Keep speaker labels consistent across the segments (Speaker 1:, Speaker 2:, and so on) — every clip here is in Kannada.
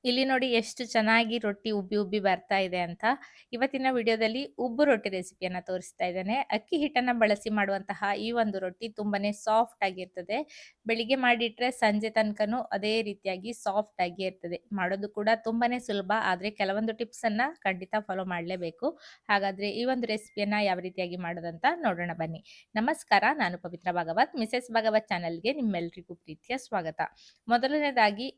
Speaker 1: ಇಲ್ಲಿ ನೋಡಿ ಎಷ್ಟು ಚೆನ್ನಾಗಿ ರೊಟ್ಟಿ ಉಬ್ಬಿ ಉಬ್ಬಿ ಬರ್ತಾ ಇದೆ ಅಂತ. ಇವತ್ತಿನ ವಿಡಿಯೋದಲ್ಲಿ ಉಬ್ಬು ರೊಟ್ಟಿ ರೆಸಿಪಿಯನ್ನ ತೋರಿಸ್ತಾ ಇದ್ದೇನೆ. ಅಕ್ಕಿ ಹಿಟ್ಟನ್ನ ಬಳಸಿ ಮಾಡುವಂತಹ ಈ ಒಂದು ರೊಟ್ಟಿ ತುಂಬಾನೇ ಸಾಫ್ಟ್ ಆಗಿರ್ತದೆ. ಬೆಳಿಗ್ಗೆ ಮಾಡಿಟ್ರೆ ಸಂಜೆ ತನಕನೂ ಅದೇ ರೀತಿಯಾಗಿ ಸಾಫ್ಟ್ ಆಗಿ ಇರ್ತದೆ. ಮಾಡೋದು ಕೂಡ ತುಂಬಾನೇ ಸುಲಭ. ಆದ್ರೆ ಕೆಲವೊಂದು ಟಿಪ್ಸ್ ಅನ್ನ ಖಂಡಿತ ಫಾಲೋ ಮಾಡಲೇಬೇಕು. ಹಾಗಾದ್ರೆ ಈ ಒಂದು ರೆಸಿಪಿಯನ್ನ ಯಾವ ರೀತಿಯಾಗಿ ಮಾಡೋದಂತ ನೋಡೋಣ ಬನ್ನಿ. ನಮಸ್ಕಾರ, ನಾನು ಪವಿತ್ರ ಭಾಗವತ್. ಮಿಸೆಸ್ ಭಾಗವತ್ ಚಾನೆಲ್ಗೆ ನಿಮ್ಮೆಲ್ಲರಿಗೂ ಪ್ರೀತಿಯ ಸ್ವಾಗತ. ಮೊದಲನೇದಾಗಿ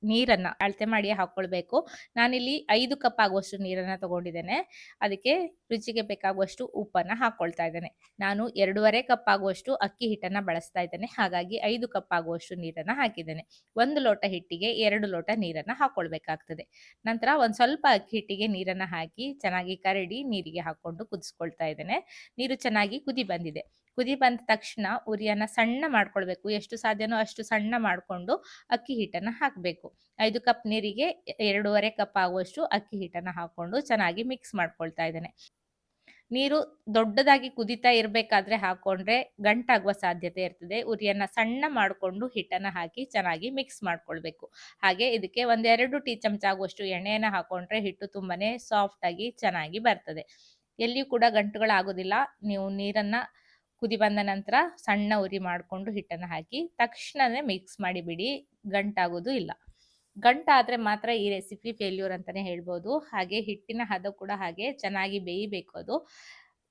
Speaker 1: ನೀರನ್ನ ಅಳತೆ ಮಾಡಿ ಹಾಕೊಳ್ಬೇಕು. ನಾನಿಲ್ಲಿ 5 ಕಪ್ ಆಗುವಷ್ಟು ನೀರನ್ನ ತಗೊಂಡಿದ್ದೇನೆ. ಅದಕ್ಕೆ ರುಚಿಗೆ ಬೇಕಾಗುವಷ್ಟು ಉಪ್ಪನ್ನ ಹಾಕೊಳ್ತಾ ಇದ್ದೇನೆ. ನಾನು 2.5 ಕಪ್ ಆಗುವಷ್ಟು ಅಕ್ಕಿ ಹಿಟ್ಟನ್ನ ಬಳಸ್ತಾ ಇದ್ದೇನೆ. ಹಾಗಾಗಿ 5 ಕಪ್ ಆಗುವಷ್ಟು ನೀರನ್ನ ಹಾಕಿದ್ದೇನೆ. 1 ಲೋಟ ಹಿಟ್ಟಿಗೆ 2 ಲೋಟ ನೀರನ್ನ ಹಾಕೊಳ್ಬೇಕಾಗ್ತದೆ. ನಂತರ ಒಂದ್ ಸ್ವಲ್ಪ ಅಕ್ಕಿ ಹಿಟ್ಟಿಗೆ ನೀರನ್ನ ಹಾಕಿ ಚೆನ್ನಾಗಿ ಕರಡಿ ನೀರಿಗೆ ಹಾಕೊಂಡು ಕುದಿಸ್ಕೊಳ್ತಾ ಇದ್ದೇನೆ. ನೀರು ಚೆನ್ನಾಗಿ ಕುದಿ ಬಂದಿದೆ. ಕುದಿ ಬಂದ ತಕ್ಷಣ ಉರಿಯನ್ನ ಸಣ್ಣ ಮಾಡ್ಕೊಳ್ಬೇಕು. ಎಷ್ಟು ಸಾಧ್ಯನೋ ಅಷ್ಟು ಸಣ್ಣ ಮಾಡ್ಕೊಂಡು ಅಕ್ಕಿ ಹಿಟ್ಟನ್ನ ಹಾಕಬೇಕು. 5 ಕಪ್ ನೀರಿಗೆ 2.5 ಕಪ್ ಆಗುವಷ್ಟು ಅಕ್ಕಿ ಹಿಟ್ಟನ್ನ ಹಾಕೊಂಡು ಚೆನ್ನಾಗಿ ಮಿಕ್ಸ್ ಮಾಡ್ಕೊಳ್ತಾ ಇದ್ದೇನೆ. ನೀರು ದೊಡ್ಡದಾಗಿ ಕುದಿತಾ ಇರಬೇಕಾದ್ರೆ ಹಾಕೊಂಡ್ರೆ ಗಂಟಾಗುವ ಸಾಧ್ಯತೆ ಇರ್ತದೆ. ಉರಿಯನ್ನ ಸಣ್ಣ ಮಾಡಿಕೊಂಡು ಹಿಟ್ಟನ್ನ ಹಾಕಿ ಚೆನ್ನಾಗಿ ಮಿಕ್ಸ್ ಮಾಡ್ಕೊಳ್ಬೇಕು. ಹಾಗೆ ಇದಕ್ಕೆ 1-2 ಟೀ ಚಮಚ ಆಗುವಷ್ಟು ಎಣ್ಣೆಯನ್ನ ಹಾಕೊಂಡ್ರೆ ಹಿಟ್ಟು ತುಂಬಾನೇ ಸಾಫ್ಟ್ ಆಗಿ ಚೆನ್ನಾಗಿ ಬರ್ತದೆ. ಎಲ್ಲಿಯೂ ಕೂಡ ಗಂಟುಗಳಾಗೋದಿಲ್ಲ. ನೀವು ನೀರನ್ನ ಕುದಿ ಬಂದ ನಂತರ ಸಣ್ಣ ಉರಿ ಮಾಡಿಕೊಂಡು ಹಿಟ್ಟನ್ನ ಹಾಕಿ ತಕ್ಷಣನೇ ಮಿಕ್ಸ್ ಮಾಡಿಬಿಡಿ. ಗಂಟಾಗೋದು ಇಲ್ಲ. ಗಂಟಾದ್ರೆ ಮಾತ್ರ ಈ ರೆಸಿಪಿ ಫೇಲ್ಯೂರ್ ಅಂತಾನೆ ಹೇಳ್ಬೋದು. ಹಾಗೆ ಹಿಟ್ಟಿನ ಹದ ಕೂಡ ಹಾಗೆ ಚೆನ್ನಾಗಿ ಬೇಯಬೇಕು ಅದು.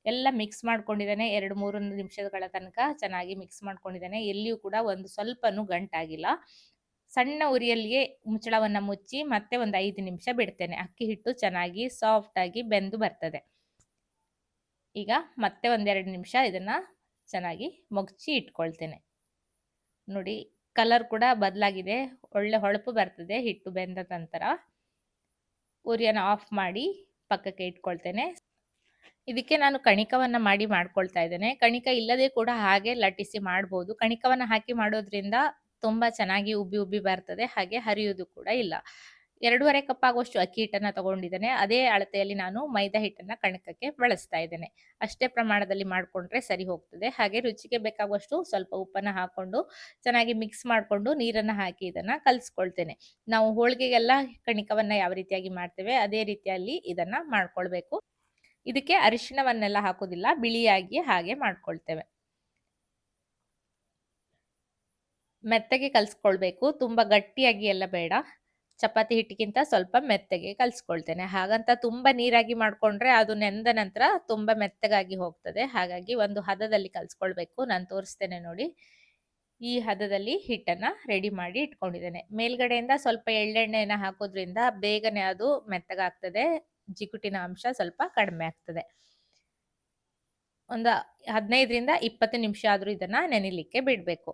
Speaker 1: ಎಲ್ಲ ಮಿಕ್ಸ್ ಮಾಡ್ಕೊಂಡಿದ್ದೇನೆ. 2-3 ನಿಮಿಷಗಳ ತನಕ ಚೆನ್ನಾಗಿ ಮಿಕ್ಸ್ ಮಾಡ್ಕೊಂಡಿದ್ದೇನೆ. ಎಲ್ಲಿಯೂ ಕೂಡ ಒಂದು ಸ್ವಲ್ಪನೂ ಗಂಟಾಗಿಲ್ಲ. ಸಣ್ಣ ಉರಿಯಲ್ಲಿಯೇ ಮುಚ್ಚಳವನ್ನ ಮುಚ್ಚಿ ಮತ್ತೆ ಒಂದು 5 ನಿಮಿಷ ಬಿಡ್ತೇನೆ. ಅಕ್ಕಿ ಹಿಟ್ಟು ಚೆನ್ನಾಗಿ ಸಾಫ್ಟ್ ಆಗಿ ಬೆಂದು ಬರ್ತದೆ. ಈಗ ಮತ್ತೆ 1-2 ನಿಮಿಷ ಇದನ್ನ ಚೆನ್ನಾಗಿ ಮಗ್ಚಿ ಇಟ್ಕೊಳ್ತೇನೆ. ನೋಡಿ, ಕಲರ್ ಕೂಡ ಬದಲಾಗಿದೆ. ಒಳ್ಳೆ ಹೊಳಪು ಬರ್ತದೆ ಹಿಟ್ಟು ಬೆಂದ ನಂತರ. ಉರಿಯನ್ನ ಆಫ್ ಮಾಡಿ ಪಕ್ಕಕ್ಕೆ ಇಟ್ಕೊಳ್ತೇನೆ. ಇದಕ್ಕೆ ನಾನು ಕಣಿಕವನ್ನ ಮಾಡ್ಕೊಳ್ತಾ ಇದ್ದೇನೆ. ಕಣಿಕ ಇಲ್ಲದೆ ಕೂಡ ಹಾಗೆ ಲಟ್ಟಿಸಿ ಮಾಡ್ಬೋದು. ಕಣಿಕವನ್ನ ಹಾಕಿ ಮಾಡೋದ್ರಿಂದ ತುಂಬಾ ಚೆನ್ನಾಗಿ ಉಬ್ಬಿ ಉಬ್ಬಿ ಬರ್ತದೆ. ಹಾಗೆ ಹರಿಯುವುದು ಕೂಡ ಇಲ್ಲ. 2.5 ಕಪ್ ಆಗುವಷ್ಟು ಅಕ್ಕಿ ಹಿಟ್ಟನ್ನ ತಗೊಂಡಿದ್ದೇನೆ. ಅದೇ ಅಳತೆಯಲ್ಲಿ ನಾನು ಮೈದಾ ಹಿಟ್ಟನ್ನ ಕಣಕಕ್ಕೆ ಬಳಸ್ತಾ ಇದ್ದೇನೆ. ಅಷ್ಟೇ ಪ್ರಮಾಣದಲ್ಲಿ ಮಾಡ್ಕೊಂಡ್ರೆ ಸರಿ ಹೋಗ್ತದೆ. ಹಾಗೆ ರುಚಿಗೆ ಬೇಕಾಗುವಷ್ಟು ಸ್ವಲ್ಪ ಉಪ್ಪನ್ನ ಹಾಕೊಂಡು ಚೆನ್ನಾಗಿ ಮಿಕ್ಸ್ ಮಾಡ್ಕೊಂಡು ನೀರನ್ನ ಹಾಕಿ ಇದನ್ನ ಕಲ್ಸ್ಕೊಳ್ತೇನೆ. ನಾವು ಹೋಳಿಗೆಗೆಲ್ಲ ಕಣಿಕವನ್ನ ಯಾವ ರೀತಿಯಾಗಿ ಮಾಡ್ತೇವೆ ಅದೇ ರೀತಿಯಲ್ಲಿ ಇದನ್ನ ಮಾಡ್ಕೊಳ್ಬೇಕು. ಇದಕ್ಕೆ ಅರಿಶಿಣವನ್ನೆಲ್ಲ ಹಾಕೋದಿಲ್ಲ. ಬಿಳಿಯಾಗಿ ಹಾಗೆ ಮಾಡ್ಕೊಳ್ತೇವೆ. ಮೆತ್ತಗೆ ಕಲ್ಸ್ಕೊಳ್ಬೇಕು. ತುಂಬಾ ಗಟ್ಟಿಯಾಗಿ ಎಲ್ಲ ಬೇಡ. ಚಪಾತಿ ಹಿಟ್ಟಿಗಿಂತ ಸ್ವಲ್ಪ ಮೆತ್ತಗೆ ಕಲ್ಸ್ಕೊಳ್ತೇನೆ. ಹಾಗಂತ ತುಂಬಾ ನೀರಾಗಿ ಮಾಡ್ಕೊಂಡ್ರೆ ಅದು ನೆಂದ ನಂತರ ತುಂಬಾ ಮೆತ್ತಗಾಗಿ ಹೋಗ್ತದೆ. ಹಾಗಾಗಿ ಒಂದು ಹದದಲ್ಲಿ ಕಲ್ಸ್ಕೊಳ್ಬೇಕು. ನಾನು ತೋರಿಸ್ತೇನೆ ನೋಡಿ. ಈ ಹದದಲ್ಲಿ ಹಿಟ್ಟನ್ನ ರೆಡಿ ಮಾಡಿ ಇಟ್ಕೊಂಡಿದ್ದೇನೆ. ಮೇಲ್ಗಡೆಯಿಂದ ಸ್ವಲ್ಪ ಎಳ್ಳೆಣ್ಣೆಯನ್ನ ಹಾಕೋದ್ರಿಂದ ಬೇಗನೆ ಅದು ಮೆತ್ತಗಾಗ್ತದೆ. ಜಿಗುಟಿನ ಅಂಶ ಸ್ವಲ್ಪ ಕಡಿಮೆ ಆಗ್ತದೆ. ಒಂದು 15-20 ನಿಮಿಷ ಆದ್ರೂ ಇದನ್ನ ನೆನಿಲಿಕ್ಕೆ ಬಿಡ್ಬೇಕು.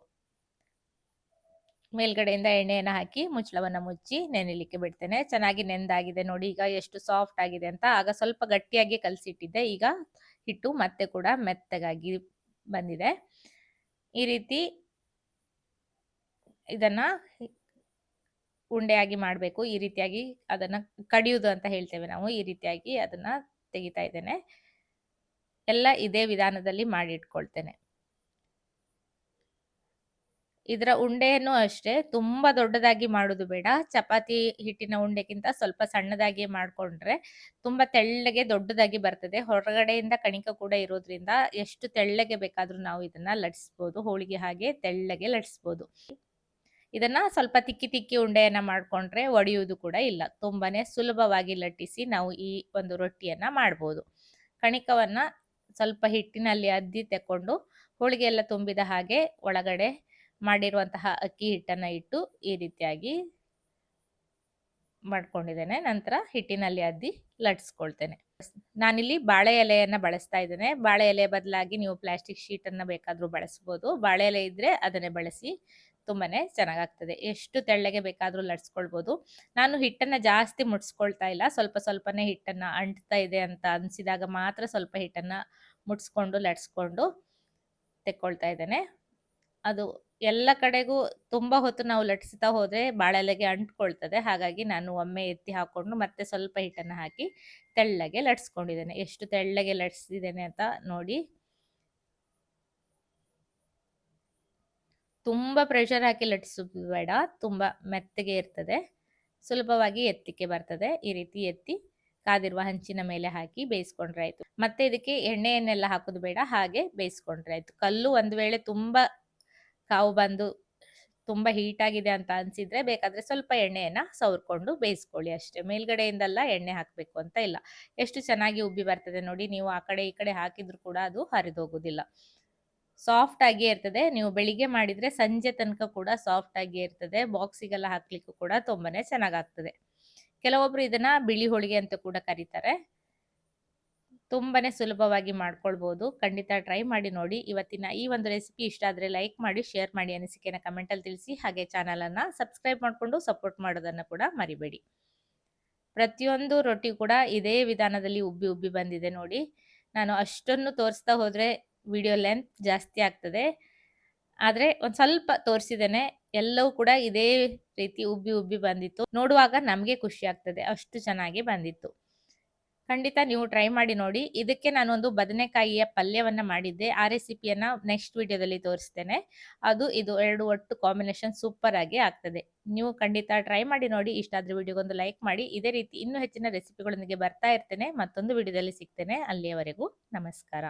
Speaker 1: ಮೇಲ್ಗಡೆಯಿಂದ ಎಣ್ಣೆಯನ್ನ ಹಾಕಿ ಮುಚ್ಚಳವನ್ನ ಮುಚ್ಚಿ ನೆನಿಲಿಕ್ಕೆ ಬಿಡ್ತೇನೆ. ಚೆನ್ನಾಗಿ ನೆಂದಾಗಿದೆ ನೋಡಿ ಈಗ ಎಷ್ಟು ಸಾಫ್ಟ್ ಆಗಿದೆ ಅಂತ. ಆಗ ಸ್ವಲ್ಪ ಗಟ್ಟಿಯಾಗಿ ಕಲಸಿಟ್ಟಿದ್ದೆ. ಈಗ ಹಿಟ್ಟು ಮತ್ತೆ ಕೂಡ ಮೆತ್ತಗಾಗಿ ಬಂದಿದೆ. ಈ ರೀತಿ ಇದನ್ನ ಉಂಡೆಯಾಗಿ ಮಾಡಬೇಕು. ಈ ರೀತಿಯಾಗಿ ಅದನ್ನ ಕಡಿಯುವುದು ಅಂತ ಹೇಳ್ತೇವೆ ನಾವು. ಈ ರೀತಿಯಾಗಿ ಅದನ್ನ ತೆಗಿತಾ ಇದ್ದೇನೆ. ಎಲ್ಲ ಇದೇ ವಿಧಾನದಲ್ಲಿ ಮಾಡಿ ಇಟ್ಕೊಳ್ತೇನೆ. ಇದರ ಉಂಡೆಯನ್ನು ಅಷ್ಟೇ ತುಂಬಾ ದೊಡ್ಡದಾಗಿ ಮಾಡುದು ಬೇಡ. ಚಪಾತಿ ಹಿಟ್ಟಿನ ಉಂಡೆಗಿಂತ ಸ್ವಲ್ಪ ಸಣ್ಣದಾಗಿ ಮಾಡ್ಕೊಂಡ್ರೆ ತುಂಬಾ ತೆಳ್ಳಗೆ ದೊಡ್ಡದಾಗಿ ಬರ್ತದೆ. ಹೊರಗಡೆಯಿಂದ ಕಣಿಕ ಕೂಡ ಇರೋದ್ರಿಂದ ಎಷ್ಟು ತೆಳ್ಳಗೆ ಬೇಕಾದ್ರೂ ನಾವು ಇದನ್ನ ಲಟ್ಸ್ಬೋದು. ಹೋಳಿಗೆ ಹಾಗೆ ತೆಳ್ಳಗೆ ಲಟ್ಸ್ಬೋದು. ಇದನ್ನ ಸ್ವಲ್ಪ ತಿಕ್ಕಿ ತಿಕ್ಕಿ ಉಂಡೆಯನ್ನ ಮಾಡ್ಕೊಂಡ್ರೆ ಒಡೆಯುವುದು ಕೂಡ ಇಲ್ಲ. ತುಂಬಾನೇ ಸುಲಭವಾಗಿ ಲಟ್ಟಿಸಿ ನಾವು ಈ ಒಂದು ರೊಟ್ಟಿಯನ್ನ ಮಾಡ್ಬೋದು. ಕಣಿಕವನ್ನ ಸ್ವಲ್ಪ ಹಿಟ್ಟಿನಲ್ಲಿ ಅದ್ದಿ ತೆಕ್ಕೊಂಡು ಹೋಳಿಗೆ ಎಲ್ಲ ತುಂಬಿದ ಹಾಗೆ ಒಳಗಡೆ ಮಾಡಿರುವಂತಹ ಅಕ್ಕಿ ಹಿಟ್ಟನ್ನ ಇಟ್ಟು ಈ ರೀತಿಯಾಗಿ ಮಾಡ್ಕೊಂಡಿದ್ದೇನೆ. ನಂತರ ಹಿಟ್ಟಿನಲ್ಲಿ ಅದ್ದಿ ಲಟ್ಸ್ಕೊಳ್ತೇನೆ. ನಾನಿಲ್ಲಿ ಬಾಳೆ ಎಲೆಯನ್ನ ಬಳಸ್ತಾ ಇದ್ದೇನೆ. ಬಾಳೆ ಎಲೆ ಬದಲಾಗಿ ನೀವು ಪ್ಲಾಸ್ಟಿಕ್ ಶೀಟ್ ಅನ್ನ ಬೇಕಾದ್ರೂ ಬಳಸಬಹುದು. ಬಾಳೆ ಎಲೆ ಇದ್ರೆ ಅದನ್ನೇ ಬಳಸಿ. ತುಂಬಾನೇ ಚೆನ್ನಾಗಾಗ್ತದೆ. ಎಷ್ಟು ತೆಳ್ಳಗೆ ಬೇಕಾದ್ರೂ ಲಟ್ಸ್ಕೊಳ್ಬೋದು. ನಾನು ಹಿಟ್ಟನ್ನ ಜಾಸ್ತಿ ಮುಟ್ಸ್ಕೊಳ್ತಾ ಇಲ್ಲ. ಸ್ವಲ್ಪ ಸ್ವಲ್ಪನೇ ಹಿಟ್ಟನ್ನ ಅಂಟ್ತಾ ಇದೆ ಅಂತ ಅನ್ಸಿದಾಗ ಮಾತ್ರ ಸ್ವಲ್ಪ ಹಿಟ್ಟನ್ನ ಮುಟ್ಸ್ಕೊಂಡು ಲಟ್ಸ್ಕೊಂಡು ತೆಕ್ಕೊಳ್ತಾ ಇದ್ದೇನೆ. ಅದು ಎಲ್ಲ ಕಡೆಗೂ ತುಂಬಾ ಹೊತ್ತು ನಾವು ಲಟ್ಸ್ತಾ ಹೋದ್ರೆ ಬಾಳೆಲೆಗೆ ಅಂಟ್ಕೊಳ್ತದೆ. ಹಾಗಾಗಿ ನಾನು ಒಮ್ಮೆ ಎತ್ತಿ ಹಾಕೊಂಡು ಮತ್ತೆ ಸ್ವಲ್ಪ ಹಿಟ್ಟನ್ನ ಹಾಕಿ ತೆಳ್ಳಗೆ ಲಟ್ಸ್ಕೊಂಡಿದ್ದೇನೆ. ಎಷ್ಟು ತೆಳ್ಳಗೆ ಲಟ್ಸಿದ್ದೇನೆ ಅಂತ ನೋಡಿ. ತುಂಬಾ ಪ್ರೆಷರ್ ಹಾಕಿ ಲಟ್ಸೋದು ಬೇಡ. ತುಂಬಾ ಮೆತ್ತಗೆ ಇರ್ತದೆ. ಸುಲಭವಾಗಿ ಎತ್ತಲಿಕ್ಕೆ ಬರ್ತದೆ. ಈ ರೀತಿ ಎತ್ತಿ ಕಾದಿರುವ ಹಂಚಿನ ಮೇಲೆ ಹಾಕಿ ಬೇಯಿಸ್ಕೊಂಡ್ರೆ ಆಯ್ತು. ಮತ್ತೆ ಇದಕ್ಕೆ ಎಣ್ಣೆಯನ್ನೆಲ್ಲ ಹಾಕೋದು ಬೇಡ, ಹಾಗೆ ಬೇಯಿಸ್ಕೊಂಡ್ರೆ ಆಯ್ತು. ಕಲ್ಲು ಒಂದು ವೇಳೆ ತುಂಬಾ ಕಾವು ಬಂದು ತುಂಬಾ ಹೀಟ್ ಆಗಿದೆ ಅಂತ ಅನ್ಸಿದ್ರೆ ಬೇಕಾದ್ರೆ ಸ್ವಲ್ಪ ಎಣ್ಣೆಯನ್ನ ಸವರ್ಕೊಂಡು ಬೇಯಿಸ್ಕೊಳ್ಳಿ ಅಷ್ಟೇ. ಮೇಲ್ಗಡೆಯಿಂದೆಲ್ಲ ಎಣ್ಣೆ ಹಾಕ್ಬೇಕು ಅಂತ ಇಲ್ಲ. ಎಷ್ಟು ಚೆನ್ನಾಗಿ ಉಬ್ಬಿ ಬರ್ತದೆ ನೋಡಿ. ನೀವು ಆ ಕಡೆ ಈ ಕಡೆ ಹಾಕಿದ್ರು ಕೂಡ ಅದು ಹರಿದೋಗುದಿಲ್ಲ. ಸಾಫ್ಟ್ ಆಗಿಯೇ ಇರ್ತದೆ. ನೀವು ಬೆಳಿಗ್ಗೆ ಮಾಡಿದ್ರೆ ಸಂಜೆ ತನಕ ಕೂಡ ಸಾಫ್ಟ್ ಆಗಿಯೇ ಇರ್ತದೆ. ಬಾಕ್ಸಿಗೆಲ್ಲ ಹಾಕ್ಲಿಕ್ಕೂ ಕೂಡ ತುಂಬಾನೇ ಚೆನ್ನಾಗಾಗ್ತದೆ. ಕೆಲವೊಬ್ರು ಇದನ್ನ ಬಿಳಿ ಹೋಳಿಗೆ ಅಂತ ಕೂಡ ಕರೀತಾರೆ. ತುಂಬಾನೇ ಸುಲಭವಾಗಿ ಮಾಡ್ಕೊಳ್ಬಹುದು. ಖಂಡಿತ ಟ್ರೈ ಮಾಡಿ ನೋಡಿ. ಇವತ್ತಿನ ಈ ಒಂದು ರೆಸಿಪಿ ಇಷ್ಟ ಆದ್ರೆ ಲೈಕ್ ಮಾಡಿ, ಶೇರ್ ಮಾಡಿ, ಅನಿಸಿಕೆನ ಕಮೆಂಟ್ ಅಲ್ಲಿ ತಿಳಿಸಿ. ಹಾಗೆ ಚಾನಲ್ ಅನ್ನ ಸಬ್ಸ್ಕ್ರೈಬ್ ಮಾಡ್ಕೊಂಡು ಸಪೋರ್ಟ್ ಮಾಡೋದನ್ನ ಕೂಡ ಮರಿಬೇಡಿ. ಪ್ರತಿಯೊಂದು ರೊಟ್ಟಿ ಕೂಡ ಇದೇ ವಿಧಾನದಲ್ಲಿ ಉಬ್ಬಿ ಉಬ್ಬಿ ಬಂದಿದೆ ನೋಡಿ. ನಾನು ಅಷ್ಟನ್ನು ತೋರಿಸ್ತಾ ಹೋದ್ರೆ ವಿಡಿಯೋ ಲೆಂತ್ ಜಾಸ್ತಿ ಆಗ್ತದೆ. ಆದ್ರೆ ಒಂದ್ ಸ್ವಲ್ಪ ತೋರಿಸಿದ್ದೇನೆ. ಎಲ್ಲವೂ ಕೂಡ ಇದೇ ರೀತಿ ಉಬ್ಬಿ ಉಬ್ಬಿ ಬಂದಿತ್ತು. ನೋಡುವಾಗ ನಮ್ಗೆ ಖುಷಿ ಆಗ್ತದೆ. ಅಷ್ಟು ಚೆನ್ನಾಗಿ ಬಂದಿತ್ತು. ಖಂಡಿತ ನೀವು ಟ್ರೈ ಮಾಡಿ ನೋಡಿ. ಇದಕ್ಕೆ ನಾನೊಂದು ಬದನೆಕಾಯಿಯ ಪಲ್ಯವನ್ನ ಮಾಡಿದ್ದೆ. ಆ ರೆಸಿಪಿಯನ್ನ ನೆಕ್ಸ್ಟ್ ವಿಡಿಯೋದಲ್ಲಿ ತೋರಿಸ್ತೇನೆ. ಅದು ಇದು 2 ಒಟ್ಟು ಕಾಂಬಿನೇಷನ್ ಸೂಪರ್ ಆಗಿ ಆಗ್ತದೆ. ನೀವು ಖಂಡಿತ ಟ್ರೈ ಮಾಡಿ ನೋಡಿ. ಇಷ್ಟ ಆದ್ರೆ ವಿಡಿಯೋಗೊಂದು ಲೈಕ್ ಮಾಡಿ. ಇದೇ ರೀತಿ ಇನ್ನೂ ಹೆಚ್ಚಿನ ರೆಸಿಪಿಗಳೊಂದಿಗೆ ಬರ್ತಾ ಇರ್ತೇನೆ. ಮತ್ತೊಂದು ವಿಡಿಯೋದಲ್ಲಿ ಸಿಗ್ತೇನೆ. ಅಲ್ಲಿಯವರೆಗೂ ನಮಸ್ಕಾರ.